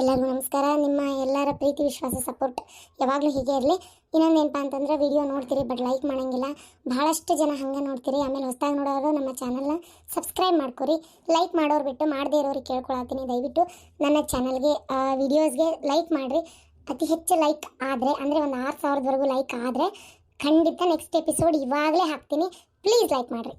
ಎಲ್ಲರಿಗೂ ನಮಸ್ಕಾರ. ನಿಮ್ಮ ಎಲ್ಲರ ಪ್ರೀತಿ ವಿಶ್ವಾಸ ಸಪೋರ್ಟ್ ಯಾವಾಗಲೂ ಹೀಗೆ ಇರಲಿ. ಇನ್ನೊಂದೇನಪ್ಪ ಅಂತಂದ್ರೆ ವಿಡಿಯೋ ನೋಡ್ತೀರಿ ಬಟ್ ಲೈಕ್ ಮಾಡೋಂಗಿಲ್ಲ. ಭಾಳಷ್ಟು ಜನ ಹಂಗೆ ನೋಡ್ತೀರಿ. ಆಮೇಲೆ ಹೊಸದಾಗಿ ನೋಡೋರು ನಮ್ಮ ಚಾನಲ್ನ ಸಬ್ಸ್ಕ್ರೈಬ್ ಮಾಡ್ಕೊರಿ. ಲೈಕ್ ಮಾಡೋರು ಬಿಟ್ಟು ಮಾಡದೇ ಇರೋರಿಗೆ ಕೇಳ್ಕೊಳತ್ತೀನಿ, ದಯವಿಟ್ಟು ನನ್ನ ಚಾನಲ್ಗೆ ವಿಡಿಯೋಸ್ಗೆ ಲೈಕ್ ಮಾಡಿರಿ. ಅತಿ ಹೆಚ್ಚು ಲೈಕ್ ಆದರೆ ಅಂದರೆ ಒಂದು 6000ವರೆಗೂ ಲೈಕ್ ಆದರೆ ಖಂಡಿತ ನೆಕ್ಸ್ಟ್ ಎಪಿಸೋಡ್ ಇವಾಗಲೇ ಹಾಕ್ತೀನಿ. ಪ್ಲೀಸ್ ಲೈಕ್ ಮಾಡಿರಿ.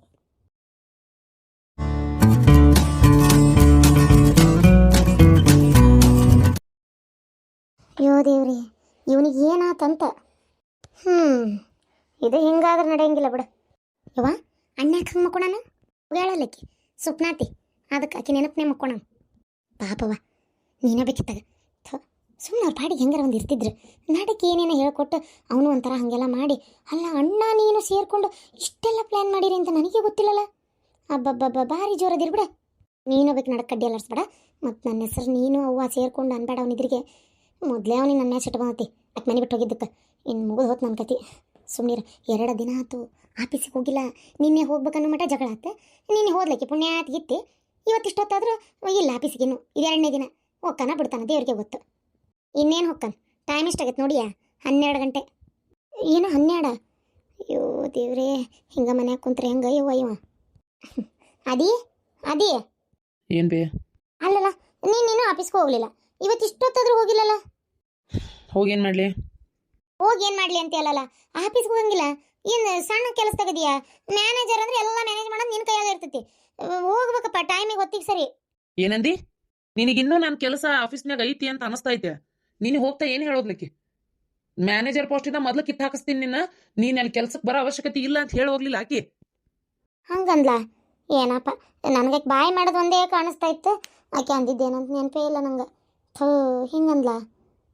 ಅಯ್ಯೋ ದೇವ್ರಿ, ಇವನಿಗೆ ಏನಾತಂತ. ಇದು ಹಿಂಗಾದ್ರೆ ನಡೆಯಂಗಿಲ್ಲ ಬಿಡು. ಯವ್ವ, ಅಣ್ಣ್ಯಾಕೆ ಹಂಗೆ ಮಕ್ಕೋಣ? ಹೇಳಲ್ಲಕ್ಕಿ ಸುಪ್ನಾತಿ, ಅದಕ್ಕೆ ಆಕಿ ನೆನಪನೇ ಮಕ್ಕೋಣ. ಪಾಪವ ನೀನೇ ಬೇಕಿತ್ತಾಗ ಸುಮ್ಮನೆ ಅವ್ರ ಪಾಡಿಗೆ ಹೆಂಗಾರ ಒಂದು ಇರ್ತಿದ್ರು. ನಾಟಕ ಏನೇನೋ ಹೇಳ್ಕೊಟ್ಟು ಅವನು ಒಂಥರ ಹಾಗೆಲ್ಲ ಮಾಡಿ, ಅಲ್ಲ ಅಣ್ಣ ನೀನು ಸೇರಿಕೊಂಡು ಇಷ್ಟೆಲ್ಲ ಪ್ಲ್ಯಾನ್ ಮಾಡಿರಿ ಅಂತ ನನಗೆ ಗೊತ್ತಿಲ್ಲಲ್ಲ. ಅಬ್ಬಬ್ಬಬ್ಬ ಭಾರಿ ಜೋರದಿರ್ ಬಿಡ. ನೀನು ಬೇಕು ನಡಕ್ಕೆ ಕಡ್ಡಿ ಅಲ್ಲಾಡ್ಸ್ಬೇಡ. ಮತ್ತು ನನ್ನ ಹೆಸರು ನೀನು ಅವ್ವ ಸೇರ್ಕೊಂಡು ಅನ್ಬೇಡ. ಅವನಿದ್ರಿಗೆ ಮೊದಲೇ ಅವನಿಗೆ ನನ್ನ ಸಿಟ್ಟು ಬಂದತಿ. ಅಕ್ಕೆ ಮನೆ ಬಿಟ್ಟು ಹೋಗಿದ್ದಕ್ಕೆ ಇನ್ನು ಮುಗಿದು ಹೋತು ನನ್ನ ಕತಿ. ಸುಮ್ಮನಿರ 2 ದಿನ ಆಯ್ತು ಆಫೀಸಿಗೆ ಹೋಗಿಲ್ಲ. ನಿನ್ನೆ ಹೋಗ್ಬೇಕನ್ನೋ ಮಟ್ಟ ಜಗಳ ಆಯ್ತು. ನಿನ್ನೆ ಹೋದ್ಲಕ್ಕೆ ಪುಣ್ಯ ಆತ್ಗಿತ್ತಿ. ಇವತ್ತಿಷ್ಟೊತ್ತಾದ್ರೂ ಇಲ್ಲ ಆಫೀಸಿಗೆ. ಇನ್ನು ಇದು 2ನೇ ದಿನ ಹೋಗ್ತಾನ ಬಿಡ್ತಾನೆ ದೇವ್ರಿಗೆ ಗೊತ್ತು. ಇನ್ನೇನು ಹೋಗ್ತಾನೆ. ಟೈಮ್ ಎಷ್ಟಾಗೈತೆ ನೋಡಿಯಾ? 12 ಗಂಟೆ. ಏನು 12? ಅಯ್ಯೋ ದೇವ್ರೇ, ಹಿಂಗೆ ಮನ್ಯಾಗ ಕುಂತ್ರೆ ಹೆಂಗೆ ಇವ ಇವ ಅದಿ ಅದಿ ಏನು ಬೇ? ಅಲ್ಲಲ್ಲ, ನೀನು ಆಫೀಸ್ಗೆ ಹೋಗಲಿಲ್ಲ. ಇವತ್ತು ಇಷ್ಟೊತ್ತಾದ್ರೂ ಹೋಗಿಲ್ಲಲ್ಲ. ಹೋಗೇನು ಮಾಡಲಿ? ಹೋಗಿ ಏನು ಮಾಡಲಿ ಅಂತ ಹೇಳಲ್ಲ. ಆಫೀಸ್ಗೆ ಹೋಗಂಗಿಲ್ಲ. ಏನು ಸಣ್ಣ ಕೆಲಸ ತೆಗದಿಯಾ? ಮ್ಯಾನೇಜರ್ ಅಂದ್ರೆ ಎಲ್ಲ ಮ್ಯಾನೇಜ್ ಮಾಡೋದು ನಿನ್ನ ಕೈಯಾಗ ಇರ್ತೈತಿ. ಹೋಗ್ಬೇಕಪ್ಪ ಟೈಮಿಗೆ ಹೊತ್ತಿಗೆ ಸರಿ. ಏನಂದಿ? ನಿನಗಿನ್ನೂ ನನ್ನ ಕೆಲಸ ಆಫೀಸ್ನಾಗ ಐತಿ ಅಂತ ಅನಿಸ್ತಾ ಐತೆ. ನೀನು ಹೋಗ್ತಾ ಏನು ಹೇಳೋದ್ಲಕ್ಕಿ? ಮ್ಯಾನೇಜರ್ ಪೋಸ್ಟಿಂದ ಮೊದಲು ಕಿತ್ತು ಹಾಕಿಸ್ತೀನಿ ನಿನ್ನ. ನೀನು ಅಲ್ಲಿ ಕೆಲ್ಸಕ್ಕೆ ಬರೋ ಅವಶ್ಯಕತೆ ಇಲ್ಲ ಅಂತ ಹೇಳಿ ಹೋಗ್ಲಿಲ್ಲ ಆಕಿ. ಹಂಗಂದ್ಲ? ಏನಪ್ಪ, ನನಗೆ ಬಾಯ್ ಮಾಡೋದು ಒಂದೇ ಕಾಣಿಸ್ತಾ ಇತ್ತು. ಆಕೆ ಅಂದಿದ್ದೇನಂತ ನೆನಪೇ ಇಲ್ಲ ನಂಗೆ. ಹಿಂಗಂದ್ಲ?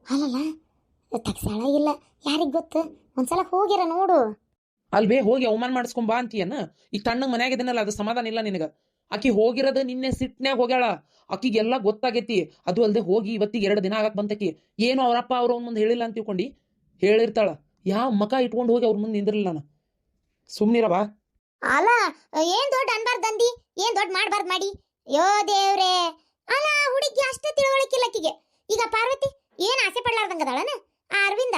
ಅಲ್ಲಲ್ಲ, ತಕ್ಷಣ ಇಲ್ಲ, ಯಾರಿಗೆ ಗೊತ್ತು. ಒಂದ್ಸಲ ಹೋಗಿರ ನೋಡು. ಅಲ್ವೇ ಹೋಗಿ ಅವಮಾನ ಮಾಡಿಸ್ಕೊಂಬಾ ಅಂತೀಯನ? ಈಗ ತಣ್ಣಗೆ ಮನ್ಯಾಗಿದ್ದೀನಲ್ಲ, ಅದು ಸಮಾಧಾನ ಇಲ್ಲ ನಿನಗೆ. ಆಕಿ ಹೋಗಿರೋದು ನಿನ್ನೆ ಸಿಟ್ನ್ಯಾಗ ಹೋಗ್ಯಾಳ. ಆಕಿಗೆಲ್ಲ ಗೊತ್ತಾಗೈತಿ. ಅದು ಅಲ್ಲದೆ ಹೋಗಿ ಇವತ್ತಿಗೆ 2 ದಿನ ಆಗಕ್ಕೆ ಬಂತಕಿ. ಏನು ಅವರಪ್ಪ ಅವ್ರ ಮುಂದೆ ಹೇಳಿಲ್ಲ ಅಂತ ತಿಳ್ಕೊಂಡು ಹೇಳಿರ್ತಾಳ. ಯಾವ ಮಕ ಇಟ್ಕೊಂಡು ಹೋಗಿ ಅವ್ರ ಮುಂದೆ ನಿಂದಿರಲಿಲ್ಲ ನಾನು. ಸುಮ್ಮನಿರವಾ? ಅಲ್ಲ, ಏನ್ ದೊಡ್ಡ ಅನ್ಬಾರ್ದಂದಿ, ಏನ್ ದೊಡ್ಡ ಮಾಡ್ಬಾರ್ದು ಮಾಡಿ. ಯೋ ದೇವ್ರೇ, ಅಲ್ಲ ಹುಡುಗಿ ಅಷ್ಟೇ ತಿಳುವಳಿಕಿಲ್ಲ ಆಕಿಗೆ. ಈಗ ಪಾರ್ವತಿ ಏನ್ ಆಸೆ ಪಡ್ಲಾರ್ದಂಗದಾಳನ? ಆ ಅರವಿಂದ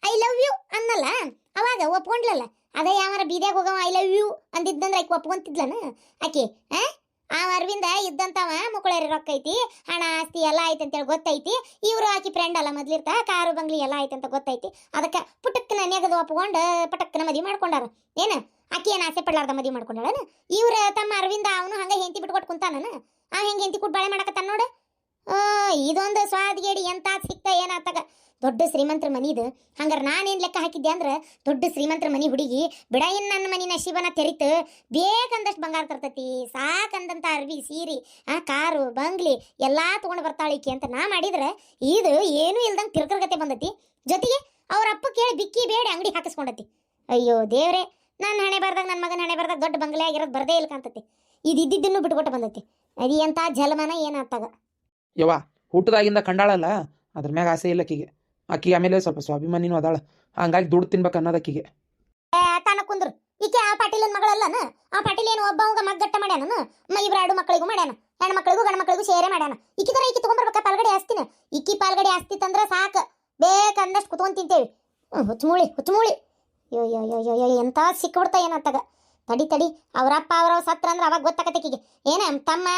ಐ ಲವ್ ಯು ಅನ್ನಲ್ಲ, ಅವಾಗ ಒಪ್ಕೊಂಡ್ಲಲ್ಲ. ಅದೇ ಯಾವಾರ ಬೀದ್ಯಾಗ ಹೋಗವ ಐ ಲವ್ ಯು ಅಂದಿದ್ದಂದ್ರೆ ಆಕೆ ಒಪ್ಕೊಂತಿದ್ಲನ ಆಕೆ? ಆ ಅರವಿಂದ ಇದ್ದಂತವ ಮುಕ್ಕಳೇರಿ ರೊಕ್ಕ ಐತಿ, ಹಣ ಆಸ್ತಿ ಎಲ್ಲ ಐತಿ ಅಂತೇಳಿ ಗೊತ್ತೈತಿ. ಇವರು ಆಕಿ ಫ್ರೆಂಡ್ ಅಲ್ಲ, ಮೊದ್ಲಿರ್ತ ಕಾರು ಬಂಗ್ಲಿ ಎಲ್ಲ ಐತಿ ಅಂತ ಗೊತ್ತೈತಿ. ಅದಕ್ಕೆ ಪುಟಕ್ಕನ ನೆಗದು ಒಪ್ಕೊಂಡು ಪಟಕ್ಕನ ಮದುವೆ ಮಾಡ್ಕೊಂಡಾರ. ಏನ ಆಕಿ ಏನು ಆಸೆ ಪಡ್ಲಾರ್ದ ಮದುವೆ ಮಾಡ್ಕೊಂಡಾಳನ? ಇವ್ರ ತಮ್ಮ ಅರವಿಂದ ಅವನು ಹಂಗೆ ಹೆಂಡತಿ ಬಿಟ್ಕೊಟ್ಟು ಕುಂತಾನನ. ಆ ಹೆಂಗೆ ಹೆಂಡತಿ ಕೊಟ್ಟು ಬಾಳೆ ಮಾಡಕತ್ತಾನ ನೋಡು. ಇದೊಂದು ಸ್ವಾದ್ಗೇಡಿ ಎಂತ ಸಿಕ್ತ ಏನಾತಾಗ. ದೊಡ್ಡ ಶ್ರೀಮಂತರ ಮನಿದು. ಹಂಗಾರೆ ನಾನೇನು ಲೆಕ್ಕ ಹಾಕಿದ್ದೆ ಅಂದ್ರೆ, ದೊಡ್ಡ ಶ್ರೀಮಂತರ ಮನಿ ಹುಡುಗಿ ಬಿಡ ಇನ್ನು ನನ್ನ ಮನಿ ನಶೀಬನ ತೆರಿತು ಬೇಕಂದಷ್ಟು ಬಂಗಾರ ತರ್ತೈತಿ, ಸಾಕಂದಂತ ಅರ್ವಿ ಸೀರಿ ಕಾರು ಬಂಗ್ಲಿ ಎಲ್ಲ ತೊಗೊಂಡು ಬರ್ತಾಳಿಕೆ ಅಂತ ನಾ ಮಾಡಿದ್ರೆ, ಇದು ಏನೂ ಇಲ್ದಂಗೆ ತಿರ್ಕರ್ಗತೆ ಬಂದೈತಿ. ಜೊತೆಗೆ ಅವ್ರ ಅಪ್ಪ ಕೇಳಿ ಬಿಕ್ಕಿ ಬೇಡಿ ಅಂಗಡಿ ಹಾಕಿಸ್ಕೊಂಡತಿ. ಅಯ್ಯೋ ದೇವ್ರೆ, ನನ್ನ ಹಣೆ ಬರ್ದಾಗ ನನ್ನ ಮಗನ ಹಣೆ ಬರ್ದಾಗ ದೊಡ್ಡ ಬಂಗ್ಲೆ ಆಗಿರೋದು ಬರದೇ ಇಲ್ಲ ಕಾಣ್ತತಿ. ಇದು ಇದ್ದಿದ್ದನ್ನು ಬಿಟ್ಕೊಟ್ಟು ಬಂದೈತಿ. ಅದು ಎಂತ ಜಲಮನ ಏನಾಗ್ತಾಗ. ಯವ್ವ, ಹುಟ್ಟದಾಗಿಂದ ಕಂಡಾಳಲ್ಲ, ಅದ್ರ ಮ್ಯಾಗ ಆಸೆ ಇಲ್ಲ ಆಕಿಗೆ. ಆಕಿ ಆಮೇಲೆ ಸ್ವಲ್ಪ ಸ್ವಾಭಿಮಾನಿನೂ ಅದಾಳ. ಹಂಗಾಗಿ ದುಡ್ಡು ತಿನ್ಬೇಕು ಅನ್ನೋದು ಆಕಿಗೆ. ತಾನ ಕುಂದ್ರು ಈಕೆ ಆ ಪಾಟೀಲನ ಮಗಳಲ್ಲನ? ಆ ಪಾಟೀಲ್ ಏನು ಒಬ್ಬವಂಗ ಮಗ್ಗಟ್ಟ ಮಾಡ್ಯಾನ? ಇವ್ರ 2 ಮಕ್ಕಳಿಗೂ ಮಾಡ್ಯಾನ, ಹೆಣ್ಣು ಮಕ್ಕಳಿಗೂ ಗಂಡು ಮಕ್ಕಳಿಗೂ ಸೇರೆ ಮಾಡ್ಯಾನ. ಈಕಿತರ ಈಕಿ ತಗೊಂಡ್ಬರ್ಬೇಕಾ ಪಾಲ್ಗಡೆ ಆಸ್ತಿನ? ಈಕಿ ಪಾಲ್ಗಡೆ ಆಸ್ತಿ ತಂದ್ರೆ ಸಾಕು, ಬೇಕಂದಷ್ಟು ಕುತ್ಕೊಂಡ್ ತಿಂತೇವಿ. ಹುಚ್ಚಮೂಳಿ ಹುಚ್ಚಮೂಳಿ. ಯೋ ಯೋ ಯೋ ಯೋ ಯೋ ಎಂತ ಸಿಕ್ಬಿಡ್ತಾ ಏನತ್ತಾಗ. ತಡಿ ತಡಿ, ಅವರಪ್ಪ ಅವ್ರವ್ ಸತ್ರ ಅಂದ್ರೆ ಅವಾಗ ಗೊತ್ತಾಕತಿಕಿಗೆ. ಏನ ತಮ್ಮ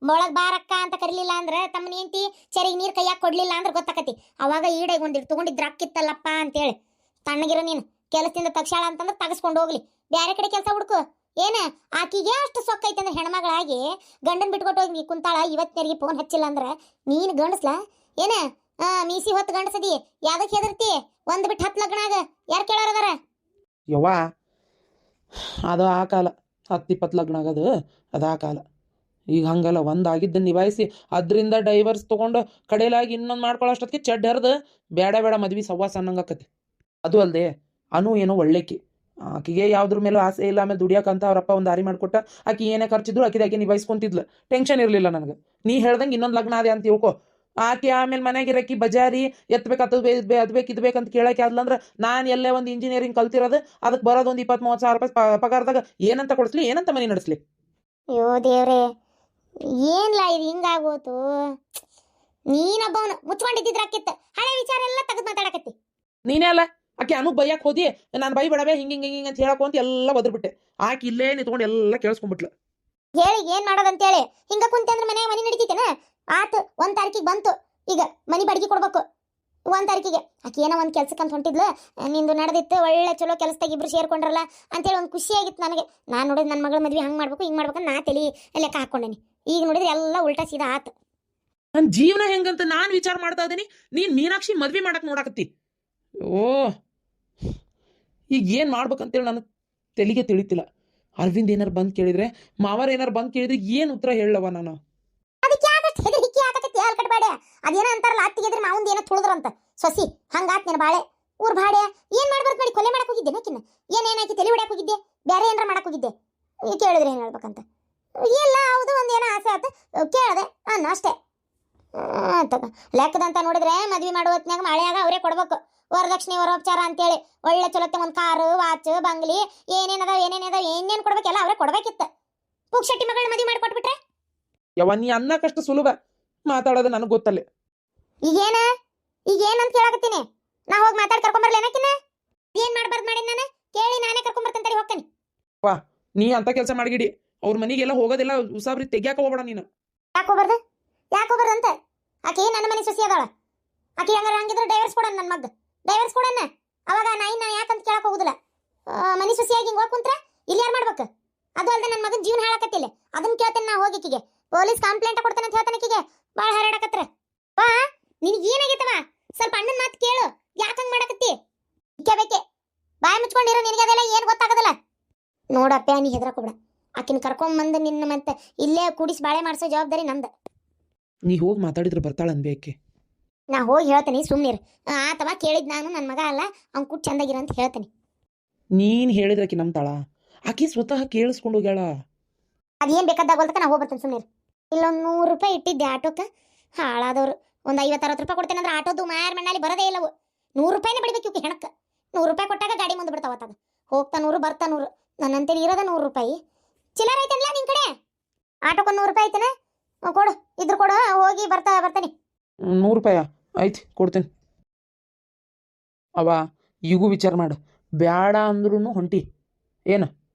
ಮೊಳಗ್ ಬಾರಕ್ಕ ಅಂತ ಕರಿಲಿಲ್ಲ ಅಂದ್ರೆ, ತಮ್ಮನ ಹೆಂಡತಿ ಚರಿಗೆ ನೀರು ಕೈಯಾಗ ಕೊಡ್ಲಿಲ್ಲ ಅಂದ್ರೆ ಗೊತ್ತಾಕತಿ. ಅವಾಗ ಈಡಾಗಿ ಒಂದಿಟ್ಟು ತೊಗೊಂಡಿದ್ರು ಅಕ್ಕಿತ್ತಲ್ಲಪ್ಪ ಅಂತೇಳಿ. ತಣ್ಣಗಿರೋ ನೀನು ಕೆಲಸದಿಂದ ತಕ್ಷಾಳ ಅಂತಂದ್ರೆ ತಗಸ್ಕೊಂಡು ಹೋಗ್ಲಿ, ಬೇರೆ ಕಡೆ ಕೆಲಸ ಹುಡುಕು. ಏನ ಆಕಿಗೆ ಅಷ್ಟು ಸೊಕ್ಕೈತೆ ಅಂದ್ರೆ ಹೆಣ್ಮಗಳಾಗಿ ಗಂಡನ್ ಬಿಟ್ಕೊಟ್ಟು ಹೋಗಿ ಕುಂತಾಳ. ಇವತ್ತಿನರಿಗೆ ಫೋನ್ ಹಚ್ಚಿಲ್ಲ ಅಂದ್ರೆ ನೀನು ಗಂಡಸ್ಲ ಏನ? ಮೀಸಿ ಹೊತ್ತು ಗಂಡಸದಿ, ಯಾವ್ದಕ್ಕೆ ಹೆದರ್ತಿ? ಒಂದು ಬಿಟ್ಟು 10 ಲಗ್ನ ಆಗ ಯಾರು ಕೇಳೋರದಾರ? ಯವ್ವ, ಅದು ಆ ಕಾಲ. 10-20 ಲಗ್ನ ಆಗೋದು ಅದು ಆ ಕಾಲ. ಈಗ ಹಂಗಲ್ಲ, ಒಂದಾಗಿದ್ದನ್ನು ನಿಭಾಯಿಸಿ ಅದರಿಂದ ಡೈವರ್ಸ್ ತೊಗೊಂಡು ಕಡೆಯಲಾಗಿ ಇನ್ನೊಂದು ಮಾಡ್ಕೊಳ್ಳೋಷ್ಟೊತ್ತಿಗೆ ಚೆಡ್ ಹರಿದು ಬೇಡ ಬೇಡ ಮದ್ವೆ ಸವ್ವಾಸ ಅನ್ನಂಗಾಕತಿ. ಅದು ಅಲ್ಲದೆ ಅನು ಏನೋ ಒಳ್ಳೆಕಿ. ಆಕಿಗೆ ಯಾವುದ್ರ ಮೇಲೂ ಆಸೆ ಇಲ್ಲ. ಆಮೇಲೆ ದುಡಿಯೋಕಂತ ಅವರಪ್ಪ ಒಂದು ದಾರಿ ಮಾಡಿಕೊಟ್ಟ. ಆಕಿ ಏನೇ ಖರ್ಚಿದ್ರು ಆಕಿದಾಕೆ ನಿಭಾಯಿಸ್ಕೊಂತಿದ್ಲು. ಟೆನ್ಷನ್ ಇರಲಿಲ್ಲ ನನಗೆ. ನೀ ಹೇಳ್ದಂಗೆ ಇನ್ನೊಂದು ಲಗ್ನ ಅದೇ ಅಂತ ತಿಳ್ಕೊ. ಆಕೆ ಆಮೇಲೆ ಮನೆಗಿರಕ್ಕಿ ಬಜಾರಿ ಎತ್ತಬೇಕು, ಅದು ಬೇಕು ಇದು ಬೇಕಂತ ಕೇಳಕ್ಕೆ ಆದ್ಲಂದ್ರೆ, ನಾನು ಎಲ್ಲೇ ಒಂದು ಇಂಜಿನಿಯರಿಂಗ್ ಕಲ್ತಿರೋದು, ಅದಕ್ಕೆ ಬರೋದು ಒಂದು 20-30 ಸಾವಿರ ರೂಪಾಯಿ ಪಗಾರದಾಗ ಏನಂತ ಕೊಡಿಸ್ಲಿ, ಏನಂತ ಮನೆ ನಡೆಸ್ಲಿ? ಅಯ್ಯೋ ದೇವ್ರೆ, ಏನ್ಲ ಇದು ಹಿಂಗಾಗೋತು? ನೀನೊಬ್ಬವನು ಮುಚ್ಕೊಂಡಿದ್ದಿದ್ರ ಆಕಿತ್ತು ಹಳೆ ವಿಚಾರ ಎಲ್ಲ ತೆಗೆದು ಮಾತಾಡಕತ್ತಿ. ನೀನೇ ಅಲ್ಲ ಆಕೆ ಅನು ಬೈಯಕ್ಕೆ ಹೋದಿ, ನಾನು ಬೈ ಬೇಡವೆ ಹಿಂಗೆ ಹಿಂಗೆ ಹಿಂಗೆ ಅಂತ ಹೇಳಕೊಂತ ಎಲ್ಲ ಒದ್ರಬಿಟ್ಟೆ. ಆಕೆ ಇಲ್ಲೇ ನಿಂತ್ಕೊಂಡು ಎಲ್ಲ ಕೇಳಿಸ್ಕೊಂಡ್ಬಿಟ್ಲು. ಹೇಳಿ ಏನ್ ಮಾಡೋದಂತೇಳಿ ಹಿಂಗ ಕುಂತೆ ಅಂದ್ರೆ ಮನೆ ನಡೀತೈತೇನ? ಆತು 1 ತಾರೀಕಿಗೆ ಬಂತು, ಈಗ ಮನಿ ಬಾಡಿಗೆ ಕೊಡ್ಬೇಕು 1 ತಾರೀಕಿಗೆ. ಆಕೆ ಏನೋ ಒಂದು ಕೆಲ್ಸಕ್ಕಂತ ಹೊಂಟಿದ್ಲು, ನಿಂದು ನಡೆದಿತ್ತು ಒಳ್ಳೆ ಚಲೋ ಕೆಲಸದಾಗ ಇಬ್ರು ಸೇರ್ಕೊಂಡ್ರಲ್ಲ ಅಂತೇಳಿ ಒಂದು ಖುಷಿ ಆಗಿತ್ತು ನನಗೆ. ನಾನು ನೋಡಿದ್ರೆ ನನ್ನ ಮಗಳ ಮದ್ವೆ ಹಂಗೆ ಮಾಡ್ಬೇಕು ಹಿಂಗೆ ಮಾಡ್ಬೇಕು ನಾ ತಲೆ ಲೆಕ್ಕ ಹಾಕೊಂಡೇನಿ. ಈಗ ನೋಡಿದ್ರೆ ಎಲ್ಲ ಉಲ್ಟಾ ಸೀದಾ ಆತು. ನನ್ನ ಜೀವನ ಹೆಂಗಂತ ನಾನು ವಿಚಾರ ಮಾಡ್ತಾ ಇದ್ದೀನಿ, ನೀನು ಮೀನಾಕ್ಷಿ ಮದ್ವೆ ಮಾಡಕ್ಕೆ ನೋಡಕತ್ತಿ. ಓ ಈಗ ಏನು ಮಾಡ್ಬೇಕಂತೇಳಿ ನಾನು ತೆಲಿಗೆ ತಿಳಿತಿಲ್ಲ. ಅರವಿಂದ್ ಏನಾರು ಬಂದು ಕೇಳಿದ್ರೆ, ಮಾವರ್ ಏನಾರು ಬಂದು ಕೇಳಿದ್ರೆ ಏನು ಉತ್ತರ ಹೇಳವ ನಾನು? ಅದಕ್ಕೆ ಆಗತ್ತೆ ಹೆದರಿಕೆ ಆಗತ್ತೆ ಹಾಲ್ ಕಟ್ಬೇಡ. ಅದೇನೋ ಅಂತಾರಲ್ಲ ಅತ್ತಿಗೆದ್ರೆ ಮಾವಂದ ಏನೋ ತುಳಿದ್ರಂತ ಸೊಸಿ ಹಂಗಾತ್ ನಿನ್ನ ಬಾಳೆ ಊರ್ ಬಾಡೆ. ಏನ್ ಮಾಡ್ಬಾರ್ದು ಮಾಡಿ ಕೊಲೆ ಮಾಡಕ್ ಹೋಗಿದ್ದೆ ನಕಿನ್ನ? ಏನೇನಾಯ್ತು ತಲೆ ಹೊಡ್ಯಾಕ್ ಹೋಗಿದ್ದೆ? ಬೇರೆ ಏನಾರ ಮಾಡಕ್ ಹೋಗಿದ್ದೆ? ಕೇಳಿದ್ರೆ ಏನ್ ಹೇಳ್ಬೇಕಂತ? ಎಲ್ಲ ಹೌದು ಒಂದೇನೋ ಆಸೆ ಆತ ಕೇಳದೆ ಅನ್ನ ಅಷ್ಟೇ. ಲೆಕ್ಕದಂತ ನೋಡಿದ್ರೆ ಮದ್ವೆ ಮಾಡೋ ಹೊತ್ನ್ಯಾಗ ಮಳೆಯಾಗ ಅವರೇ ಕೊಡ್ಬೇಕು ವರದಕ್ಷಿಣೆ ವರೋಪಚಾರ ಅಂತೇಳಿ. ಒಳ್ಳೆ ಚಲೋತ್ತೆ ಒಂದು ಕಾರು ವಾಚ್ ಬಂಗ್ಲಿ ಏನೇನೇನು ಕೊಡ್ಬೇಕೆಲ್ಲ ಅವರೇ ಕೊಡ್ಬೇಕಿತ್ತು. ಪುಕ್ಷಟ್ಟಿ ಮಗಳನ್ನ ಮದ್ವೆ ಮಾಡಿ ಕೊಟ್ಬಿಟ್ರೆ ಯವ ನೀ ಅನ್ನಕಷ್ಟು ಸುಲಭ ಮಾತಾಡೋದು ನನಗೆ ಗೊತ್ತಲ್ಲೇ. ಈಗೇನಂತ ಕೇಳಾಕತ್ತೀನಿ? ನಾ ಹೋಗಿ ಮಾತಾಡಿ ಕರ್ಕೊಂಬರ್ಲಿ ಏನಕ್ಕಿನ್ನ? ಏನ್ ಮಾಡ್ಬಾರ್ದು ಮಾಡಿ ನಾನು ಕೇಳಿ ನಾನೇ ಕರ್ಕೊಂಬರ್ತಂತ ಹೋಗ್ತೀನಿ. ವಾ ನೀ ಅಂತ ಕೆಲಸ ಮಾಡಿಗಿಡಿ, ಅವ್ರ ಮನೆಗೆಲ್ಲ ಹೋಗೋದೆಲ್ಲ ಉಸಾಬ್ರಿ ತೆಗಿಯಾಕ ಹೋಗ್ಬೇಡ ನೀನು. ಯಾಕೋಬಾರ್ದು ಅಂತ ಆಕೆ ನನ್ನ ಮನೆ ಸೊಸಿ ಅದಾಳ. ಆಕೆ ಹಂಗಿದ್ರೆ ಡೈವರ್ಸ್ ಕೊಡೋಣ, ನನ್ನ ಮಗ್ ಡೈವರ್ಸ್ ಕೊಡೋಣ. ಅವಾಗ ನಾ ಯಾಕಂತ ಕೇಳಕ್ ಹೋಗುದಿಲ್ಲ. ಮನೆ ಸೊಸಿಯಾಗಿ ಹಿಂಗೆ ಹೋಗಿ ಕುಂತ್ರ ಇಲ್ಲಿ ಯಾರು ಮಾಡ್ಬೇಕು? ಅದು ಅಲ್ಲದೆ ನನ್ನ ಮಗನ ಜೀವನ ಹಾಳಾಕತ್ತಿಲ್ಲ, ಅದನ್ನ ಕೇಳ್ತೇನೆ ನಾ ಹೋಗಿಕಿಗೆ. ಪೊಲೀಸ್ ಕಂಪ್ಲೇಂಟ್ ಕೊಡ್ತಾನೆ ಅಂತ ಹೇಳ್ತಾನೆ ಆಕಿಗೆ. ಭಾಳ ಹರಡಕತ್ರ ವಾ ನಿನಗೆ ಏನಾಗೈತವ? ಸ್ವಲ್ಪ ಅಣ್ಣನ ಮಾತು ಕೇಳು, ಯಾಕಂಗ್ ಮಾಡಕತ್ತಿ? ಬೇಕೆ ಬಾಯಿ ಮುಚ್ಕೊಂಡಿರೋ, ನಿನಗೆ ಅದೆಲ್ಲ ಏನು ಗೊತ್ತಾಗದಲ್ಲ. ನೋಡಪ್ಪ ನೀ ಹೆದರಕೋಬೇಡ, ಆಕಿನ ಕರ್ಕೊಂಬಂದು ನಿನ್ನ ಮತ್ತೆ ಇಲ್ಲೇ ಕೂಡಿಸಿ ಬಾಳೆ ಮಾಡಿಸೋ ಜವಾಬ್ದಾರಿ ನಂದು. ನೀ ಹೋಗಿ ಮಾತಾಡಿದ್ರೆ ಬರ್ತಾಳ ಅನ್ಬೇಕೆ. ನಾ ಹೋಗಿ ಹೇಳ್ತೀನಿ ಸುಮ್ಮನಿರು. ಆತವ ಕೇಳಿದ್ ನಾನು ನನ್ನ ಮಗ ಅಲ್ಲ, ಅವ್ನು ಕೂಟ್ ಚಂದಾಗಿರ ಅಂತ ಹೇಳ್ತೀನಿ. ನೀನು ಹೇಳಿದ್ರೆ ಆಕಿ ನಂಬ್ತಾಳ? ಆಕಿ ಸ್ವತಃ ಕೇಳಿಸ್ಕೊಂಡು ಹೋಗ್ಯಾಳ. ಅದೇನು ಬೇಕಾದಾಗ ಹೋಲ್ತಕ ನಾ ಹೋಗ್ಬರ್ತೀನಿ ಸುಮ್ಮನಿರು. ಇಲ್ಲೊಂದು 100 ರೂಪಾಯಿ ಇಟ್ಟಿದ್ದೆ ಆಟೋಕ್ಕೆ, ಹಾಳಾದವ್ರು. ಒಂದು 50-60 ರೂಪಾಯಿ ಕೊಡ್ತೇನೆ ಅಂದ್ರೆ ಆಟೋದು ಮಾಯರ್ ಮಣ್ಣಲ್ಲಿ ಬರೋದೇ ಇಲ್ಲವು. 100 ರೂಪಾಯಿನೇ ಬಿಡ್ಬೇಕು ಇವಕ್ಕೆ ಹೆಣಕ್ಕೆ. 100 ರೂಪಾಯಿ ಕೊಟ್ಟಾಗ ಗಾಡಿ ಮುಂದೆ ಬಿಡ್ತಾವತ್ತಾಗ. ಹೋಗ್ತಾ 100 ಬರ್ತಾ 100. ನನ್ನಂತೇಳಿ ಇರೋದ 100 ರೂಪಾಯಿ. ಚಿಲ್ಲರ್ ಐತಲ್ಲ ನಿನ್ ಕಡೆ? ಆಟೋಕ್ಕೆ 100 ರೂಪಾಯಿ ಐತೇನೆ? ಕೊಡು, ಇದ್ರ ಕೊಡು, ಹೋಗಿ ಬರ್ತಾನೆ. 100 ರೂಪಾಯ ಆಯ್ತು ಕೊಡ್ತೇನೆ. ಅವ ಈಗೂ ವಿಚಾರ ಮಾಡು, ಬ್ಯಾಡ ಅಂದ್ರೂ ಹೊಂಟಿ ಏನು?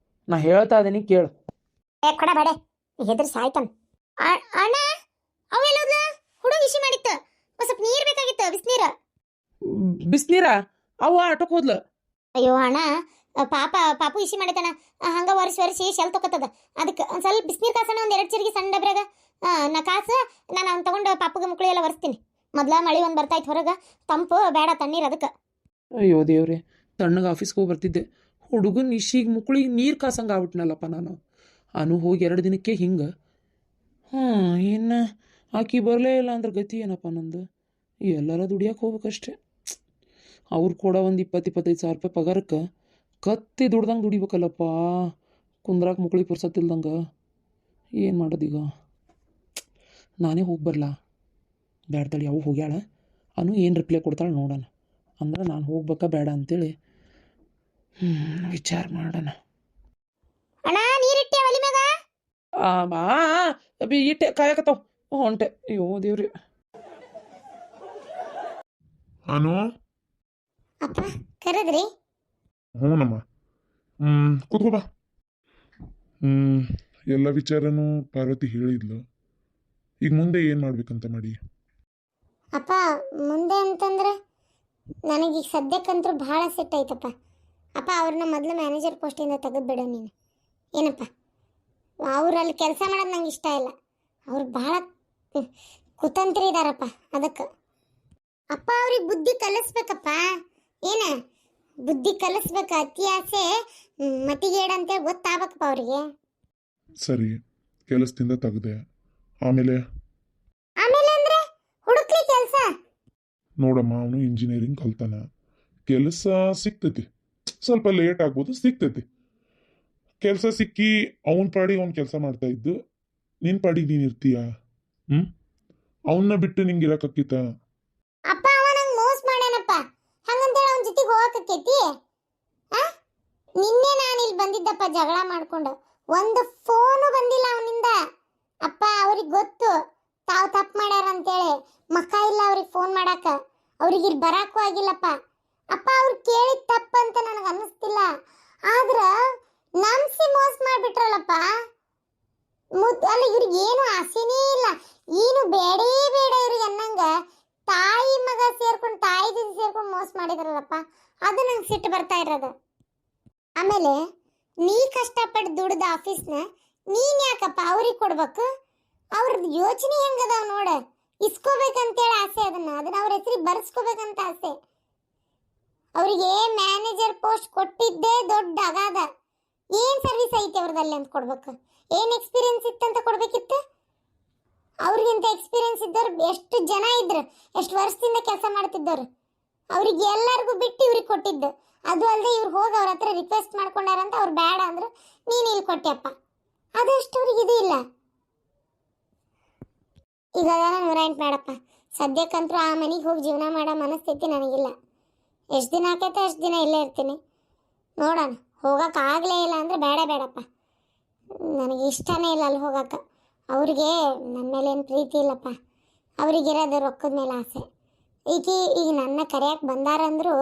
ನಾ ಹೇಳ್ತಾ ಇದೀನಿ ಕೇಳು. ಕೊಡ ಬೇಡ, ಹೆದರಿ ಸಾಯ್ತಾನ. ಅಣ್ಣ ಅವೆಲ್ಲ ಹುಡುಗ ವಿಷಯ ಮಾಡಿತ್ತು, ಸ್ವಲ್ಪ ನೀರು ಬೇಕಾಗಿತ್ತು, ಬಿಸಿನೀರ. ಬಿಸ್ನೀರ? ಅವ ಆಟೋಕ್ ಹೋದ್ಲ. ಅಯ್ಯೋ ಅಣ್ಣ, ಪಾಪು ಇಸಿ ಮಾಡೈತಣ್ಣ. ಹಂಗ ಒರೆಸಿ ಶೆಲ್ ತೊಗೊತದ. ಅದಕ್ಕೆ ಒಂದು ಸ್ವಲ್ಪ ಬಿಸಿನೀರು ಕಾಸಣ, ಒಂದು 2 ಚರಿಗೆ ಸಣ್ಣ ಡಬ್ರಾಗ ನಾ ಕಾಸು ನಾನು ಅವ್ನು ತಗೊಂಡು ಪಾಪುಗೆ ಮುಕ್ಕಳಿ ಎಲ್ಲ ಒರೆಸ್ತೀನಿ. ಮೊದ್ಲ ಮಳೆ ಒಂದು ಬರ್ತಾಯ್ತು ಹೊರಗೆ, ತಂಪು ಬೇಡ ತಣ್ಣೀರು ಅದಕ್ಕೆ. ಅಯ್ಯೋ ದೇವ್ರೆ, ತಣ್ಣಗೆ ಆಫೀಸ್ಗೆ ಹೋಗಿ ಬರ್ತಿದ್ದೆ, ಹುಡುಗನ ಇಶಿಗೆ ಮುಕ್ಕಳಿಗೆ ನೀರು ಕಾಸಂಗೆ ಆಗ್ಬಿಟ್ನಲ್ಲಪ್ಪ ನಾನು. ಅನು ಹೋಗಿ 2 ದಿನಕ್ಕೆ ಹಿಂಗೆ. ಇನ್ನು ಆಕಿ ಬರಲೇ ಇಲ್ಲ ಅಂದ್ರೆ ಗತಿ ಏನಪ್ಪ ನಂದು? ಎಲ್ಲರ ದುಡಿಯೋಕೆ ಹೋಗ್ಬೇಕಷ್ಟೆ. ಅವ್ರು ಕೂಡ ಒಂದು 20-25 ಸಾವಿರ ರೂಪಾಯಿ ಪಗಾರಕ್ಕೆ ಕತ್ತಿ ದುಡ್ದಂಗೆ ದುಡಿಬೇಕಲ್ಲಪ್ಪ, ಕುಂದ್ರಾಕ ಮುಕ್ಕಳಿಗೆ ಪುರ್ಸತ್ತಿಲ್ದಂಗೆ. ಏನು ಮಾಡೋದೀಗ? ನಾನೇ ಹೋಗಿ ಬರಲಾ? ಬ್ಯಾಡ್ತಾಳೆ, ಯಾವ ಹೋಗ್ಯಾಳ. ಅನು ಏನು ರಿಪ್ಲೈ ಕೊಡ್ತಾಳೆ ನೋಡೋಣ. ಅಂದ್ರೆ ನಾನು ಹೋಗ್ಬೇಕಾ ಬೇಡ ಅಂತೇಳಿ ವಿಚಾರ ಮಾಡೋಣ. ಅಣ್ಣ ನೀರಿಟ್ಟೆ ಒಲಿ ಮ್ಯಾಗ? ಇಟ್ಟೆ ಕಾಯಕತ್ತಾವ ಹೊಂಟೆ. ಅಯ್ಯೋ ದೇವ್ರಿ. ಅನು ಅಪ್ಪ ಕರೆದ್ರಿ? ಹ್ಞೂನಮ್ಮ. ಕೂತ್ಕೋ ಬಾ. ಎಲ್ಲ ವಿಚಾರನೂ ಪಾರ್ವತಿ ಹೇಳಿದ್ಲು. ಈಗ ಮುಂದೆ ಏನು ಮಾಡ್ಬೇಕಂತ ಮಾಡಿ? ಅಪ್ಪ ಮುಂದೆ ಅಂತಂದ್ರೆ ನನಗೀಗ ಸದ್ಯಕ್ಕಂತೂ ಭಾಳ ಸೆಟ್ ಆಯ್ತಪ್ಪ. ಅಪ್ಪ ಅವ್ರನ್ನ ಮೊದಲು ಮ್ಯಾನೇಜರ್ ಪೋಸ್ಟಿಂದ ತೆಗೆದುಬಿಡು ನೀನು. ಏನಪ್ಪ, ಅವ್ರು ಅಲ್ಲಿ ಕೆಲಸ ಮಾಡೋದು ನಂಗೆ ಇಷ್ಟ ಇಲ್ಲ. ಅವ್ರು ಭಾಳ ಕುತಂತ್ರಿ ಇದ್ದಾರಪ್ಪ. ಅದಕ್ಕೆ ಅಪ್ಪ ಅವ್ರಿಗೆ ಬುದ್ಧಿ ಕಲಿಸ್ಬೇಕಪ್ಪ. ಏನ ಬುದ್ಧಿ ಕಲಿಸ್ಬೇಕು. ಅತಿ ಆಸೆ ಮತಿಗೇಡಂತೇಳಿ ಗೊತ್ತಾಗಬೇಕಪ್ಪ ಅವ್ರಿಗೆ. ಸರಿ, ಕೆಲಸದಿಂದ ತೆಗ್ದೆ. ಆಮೇಲೆ ಅಂದ್ರೆ ಹುಡುಕ್ಲಿ ಕೆಲಸ. ನೋಡಮ್ಮ, ಅವನು ಇಂಜಿನಿಯರಿಂಗ್ ಕಲ್ತಾನ, ಕೆಲಸ ಸಿಗ್ತೈತಿ. ಸ್ವಲ್ಪ ಲೇಟ್ ಆಗ್ಬೋದು, ಸಿಗ್ತೈತಿ. ಕೆಲಸ ಸಿಕ್ಕಿ ಅವನ ಪಾಡಿಗೆ ಅವ್ನು ಕೆಲಸ ಮಾಡ್ತಾ ಇದ್ದು, ನಿನ್ನ ಪಾಡಿಗೆ ನೀನು ಇರ್ತೀಯ? ಅವನ್ನ ಬಿಟ್ಟು ನಿಂಗೆ ಇರಕ್ಕೀತ? ಅಪ್ಪ ಅವ ನಂಗೆ ಮೋಸ ಮಾಡ್ಯಾನಪ್ಪ, ಹಂಗಂತೇಳಿ ಅವನ ಜೊತೆಗೆ ಹೋಗಕ್ಕೈತಿ? ನಿನ್ನೆ ನಾನು ಇಲ್ಲಿ ಬಂದಿದ್ದಪ್ಪ ಜಗಳ ಮಾಡ್ಕೊಂಡು, ಒಂದು ಫೋನು ಬಂದಿಲ್ಲ ಅವನಿಂದ. ಅಪ್ಪ ಅವ್ರಿಗೆ ಗೊತ್ತು ತಾವು ತಪ್ಪು ಮಾಡ್ಯಾರ ಅಂತೇಳಿ ಮಕ್ಕ ಇಲ್ಲ ಅವ್ರಿಗೆ ಫೋನ್ ಮಾಡಾಕ, ಅವ್ರಿಗೆ ಇಲ್ಲಿ ಬರಾಕು ಆಗಿಲ್ಲಪ್ಪ. ಅಪ್ಪ ಅವ್ರು ಕೇಳಿದ ತಪ್ಪಂತ ನನಗೆ ಅನ್ನಿಸ್ತಿಲ್ಲ, ಆದ್ರ ನಂಬಿಸಿ ಮೋಸ ಮಾಡ್ಬಿಟ್ರಲ್ಲಪ್ಪ. ಅಲ್ಲ ಇವ್ರಿಗೆ ಏನು ಆಸೆನೇ ಇಲ್ಲ, ಏನು ಬೇಡೇ ಬೇಡ ಇವ್ರಿಗೆ ಅನ್ನಂಗ ತಾಯಿ ಮಗ ಸೇರ್ಕೊಂಡು ತಾಯಿ ಜೊತೆ ಸೇರ್ಕೊಂಡು ಮೋಸ ಮಾಡಿದ್ರಲ್ಲಪ್ಪ. ಅದು ನಂಗೆ ಸಿಟ್ಟು ಬರ್ತಾ ಇರೋದು. ಆಮೇಲೆ ನೀ ಕಷ್ಟಪಟ್ಟು ದುಡ್ದ ಆಫೀಸ್ನ ನೀನ್ ಯಾಕಪ್ಪ ಅವ್ರಿಗೆ ಕೊಡ್ಬೇಕು? ಅವ್ರದ್ದು ಯೋಚನೆ ಹೆಂಗದಾವ್ ನೋಡ. ಇಸ್ಕೋಬೇಕಂತೇಳಿ ಆಸೆ, ಅದನ್ನ ಅವ್ರ ಹೆಸರಿಗೆ ಬರ್ಸ್ಕೋಬೇಕಂತ ಆಸೆ. ಅವರಿಗೆ ಮ್ಯಾನೇಜರ್ ಪೋಸ್ಟ್ ಕೊಟ್ಟಿದ್ದೇ ದೊಡ್ಡ ಅಗಾಧ. ಏನ್ ಸರ್ವಿಸ್ ಐತಿ ಅವ್ರದಲ್ಲಿ ಅಂತ ಕೊಡ್ಬೇಕು? ಏನ್ ಎಕ್ಸ್ಪೀರಿಯನ್ಸ್ ಇತ್ತಂತ ಕೊಡ್ಬೇಕಿತ್ತು? ಅವ್ರಿಗಿಂತ ಎಕ್ಸ್ಪೀರಿಯನ್ಸ್ ಇದ್ದವ್ರು ಎಷ್ಟು ಜನ ಇದ್ರು, ಎಷ್ಟು ವರ್ಷದಿಂದ ಕೆಲಸ ಮಾಡ್ತಿದ್ದವ್ರು. ಅವ್ರಿಗೆ ಎಲ್ಲರಿಗೂ ಬಿಟ್ಟು ಇವ್ರಿಗೆ ಕೊಟ್ಟಿದ್ದು. ಅದು ಅಲ್ಲದೆ ಇವ್ರು ಹೋಗಿ ಅವ್ರ ಹತ್ರ ರಿಕ್ವೆಸ್ಟ್ ಮಾಡ್ಕೊಂಡಾರಂತ ಅವ್ರು ಬೇಡ ಅಂದ್ರು, ನೀನು ಇಲ್ಲಿ ಕೊಟ್ಟೆಪ್ಪ. ಅದಷ್ಟು ಅವ್ರಿಗೆ ಇದು ಇಲ್ಲ. ಈಗ ಅದಾನ 108 ಬೇಡಪ್ಪ. ಸದ್ಯಕ್ಕಂತೂ ಆ ಮನೆಗೆ ಹೋಗಿ ಜೀವನ ಮಾಡೋ ಮನಸ್ಥಿತಿ ನನಗಿಲ್ಲ. ಎಷ್ಟು ದಿನ ಆಕೈತೆ ಅಷ್ಟು ದಿನ ಇಲ್ಲೇ ಇರ್ತೀನಿ. ನೋಡೋಣ, ಹೋಗೋಕ್ಕಾಗಲೇ ಇಲ್ಲ ಅಂದರೆ ಬೇಡಪ್ಪ. ನನಗೆ ಇಷ್ಟನೇ ಇಲ್ಲ ಅಲ್ಲಿ ಹೋಗಕ್ಕೆ. ಅವ್ರಿಗೆ ನನ್ನ ಮೇಲೇನು ಪ್ರೀತಿ ಇಲ್ಲಪ್ಪ, ಅವ್ರಿಗಿರೋದು ರೊಕ್ಕದ ಮೇಲೆ ಆಸೆ. ಈಗ ನನ್ನ ಕರೆಯಕ್ಕೆ ಬಂದಾರಂದ್ರು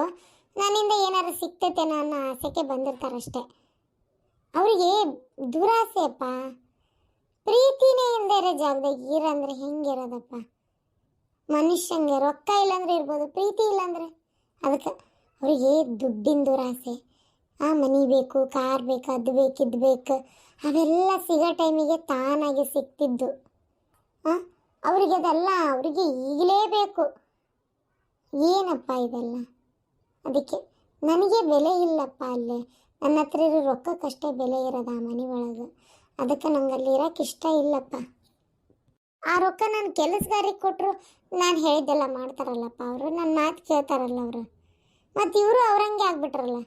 ನನ್ನಿಂದ ಏನಾರು ಸಿಗ್ತೈತೇನೋ ಅನ್ನೋ ಆಸೆಗೆ ಬಂದಿರ್ತಾರಷ್ಟೆ. ಅವರಿಗೆ ದುರಾಸೆ ಅಪ್ಪ. ಪ್ರೀತಿನೇ ಇಲ್ಲದೆ ಇರೋ ಜಾಗದಾಗ ಇರಂದ್ರೆ ಹೆಂಗಿರೋದಪ್ಪ? ಮನುಷ್ಯಂಗೆ ರೊಕ್ಕ ಇಲ್ಲಾಂದ್ರೆ ಇರ್ಬೋದು, ಪ್ರೀತಿ ಇಲ್ಲಾಂದ್ರೆ ಅದಕ್ಕೆ ಅವರಿಗೆ ದುಡ್ಡಿನ ದುರಾಸೆ. ಆ ಮನೆ ಬೇಕು, ಕಾರ್ ಬೇಕು, ಅದು ಬೇಕು, ಇದು ಬೇಕು, ಅವೆಲ್ಲ ಸಿಗೋ ಟೈಮಿಗೆ ತಾನಾಗಿ ಸಿಗ್ತಿದ್ದು. ಅವರಿಗೆ ಅದೆಲ್ಲ ಅವರಿಗೆ ಈಗಲೇ ಬೇಕು. ಏನಪ್ಪ ಇದೆಲ್ಲ? ಅದಕ್ಕೆ ನನಗೆ ಬೆಲೆ ಇಲ್ಲಪ್ಪ. ಅಲ್ಲೇ ನನ್ನ ಹತ್ರ ಇರೋ ರೊಕ್ಕಕ್ಕಷ್ಟೇ ಬೆಲೆ ಇರೋದು ಆ ಮನೆ ಒಳಗೆ. ಅದಕ್ಕೆ ನಂಗೆ ಅಲ್ಲಿ ಇರೋಕೆ ಇಷ್ಟ ಇಲ್ಲಪ್ಪ. ಆ ರೊಕ್ಕ ನಾನು ಕೆಲಸಗಾರಿಗೆ ಕೊಟ್ಟರು ನಾನು ಹೇಳಿದ್ದೆಲ್ಲ ಮಾಡ್ತಾರಲ್ಲಪ್ಪ ಅವರು, ನನ್ನ ಮಾತು ಕೇಳ್ತಾರಲ್ಲ ಅವರು. ಮತ್ತು ಇವರು ಅವ್ರಂಗೆ ಆಗ್ಬಿಟ್ರಲ್ಲ.